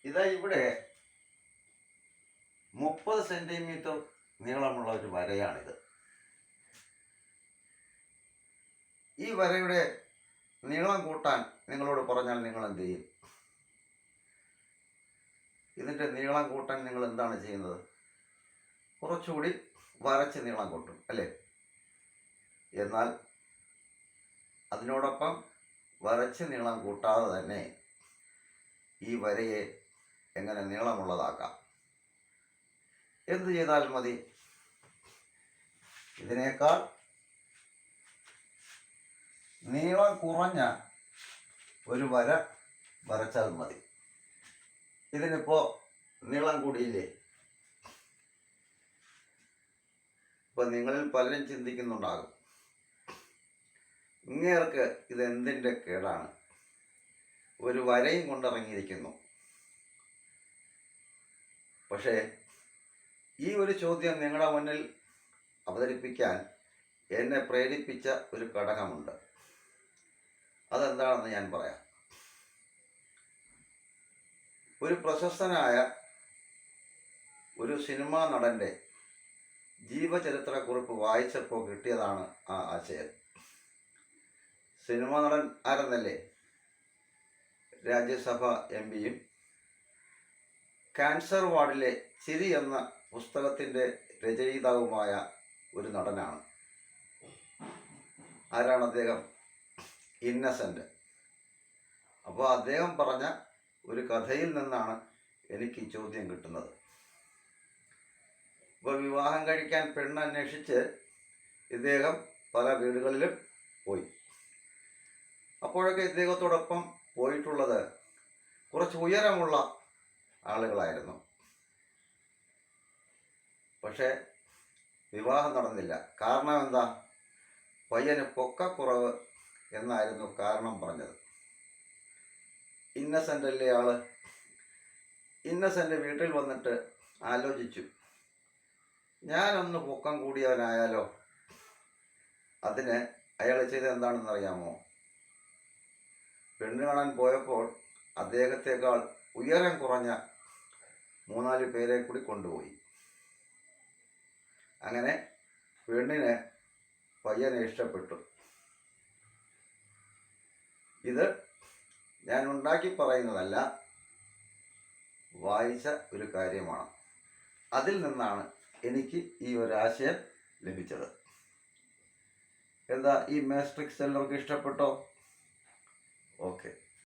ഇതാ ഇവിടെ 30 സെന്റിമീറ്റർ നീളമുള്ള ഒരു വരയാണിത്. ഈ വരയുടെ നീളം കൂട്ടാൻ നിങ്ങളോട് പറഞ്ഞാൽ നിങ്ങൾ എന്ത് ചെയ്യും? ഇതിൻ്റെ നീളം കൂട്ടാൻ നിങ്ങൾ എന്താണ് ചെയ്യുന്നത്? കുറച്ചുകൂടി വരച്ച് നീളം കൂട്ടും അല്ലേ? എന്നാൽ അതിനോടൊപ്പം വരച്ച് നീളം കൂട്ടാതെ തന്നെ ഈ വരയെ എങ്ങനെ നീളമുള്ളതാക്കാം? എന്ത് ചെയ്താൽ മതി? ഇതിനേക്കാൾ നീളം കുറഞ്ഞ ഒരു വര വരച്ചാൽ മതി. ഇതിനിപ്പോൾ നീളം കൂടിയില്ലേ? ഇപ്പം നിങ്ങളിൽ പലരും ചിന്തിക്കുന്നുണ്ടാകും, ഇങ്ങേർക്ക് ഇതെന്തിൻ്റെ കേടാണ്, ഒരു വരയും കൊണ്ടിറങ്ങിയിരിക്കുന്നു. പക്ഷേ ഈ ഒരു ചോദ്യം നിങ്ങളുടെ മുന്നിൽ അവതരിപ്പിക്കാൻ എന്നെ പ്രേരിപ്പിച്ച ഒരു ഘടകമുണ്ട്. അതെന്താണെന്ന് ഞാൻ പറയാം. ഒരു പ്രശസ്തനായ ഒരു സിനിമാ നടൻ്റെ ജീവചരിത്രക്കുറിപ്പ് വായിച്ചപ്പോൾ കിട്ടിയതാണ് ആ ആശയം. സിനിമാ നടൻ ആരെന്നല്ലേ? രാജ്യസഭ എംപിയും ക്യാൻസർ വാർഡിലെ ചിരി എന്ന പുസ്തകത്തിൻ്റെ രചയിതാവുമായ ഒരു നടനാണ്. ആരാണ് അദ്ദേഹം? ഇന്നസെൻ്റ്. അപ്പോൾ അദ്ദേഹം പറഞ്ഞ ഒരു കഥയിൽ നിന്നാണ് എനിക്ക് ഈ ചോദ്യം കിട്ടുന്നത്. ഇപ്പോൾ വിവാഹം കഴിക്കാൻ പെണ്ണന്വേഷിച്ച് ഇദ്ദേഹം പല വീടുകളിലും പോയി. അപ്പോഴൊക്കെ ഇദ്ദേഹത്തോടൊപ്പം പോയിട്ടുള്ളത് കുറച്ച് ഉയരമുള്ള ആളുകളായിരുന്നു. പക്ഷേ വിവാഹം നടന്നില്ല. കാരണം എന്താ? പയ്യന് പൊക്കക്കുറവ് എന്നായിരുന്നു കാരണം പറഞ്ഞത്. ഇന്നസെൻ്റ് അല്ലേ ആള്? ഇന്നസെൻ്റ് വീട്ടിൽ വന്നിട്ട് ആലോചിച്ചു, ഞാനൊന്ന് പൊക്കം കൂടിയവനായാലോ? അതിന് അയാൾ ചെയ്തത് എന്താണെന്നറിയാമോ? പെണ്ണ് കാണാൻ പോയപ്പോൾ അദ്ദേഹത്തെക്കാൾ ഉയരം കുറഞ്ഞ 3-4 പേരെ കൂടി കൊണ്ടുപോയി. അങ്ങനെ പെണ്ണിന് പയ്യനെ ഇഷ്ടപ്പെട്ടു. ഇത് ഞാൻ ഉണ്ടാക്കി പറയുന്നതല്ല, വായിച്ച ഒരു കാര്യമാണ്. അതിൽ നിന്നാണ് എനിക്ക് ഈ ഒരാശയം ലഭിച്ചത്. എന്താ ഈ മാട്രിക്സ് എല്ലാവർക്കും ഇഷ്ടപ്പെട്ടോ? ഓക്കെ.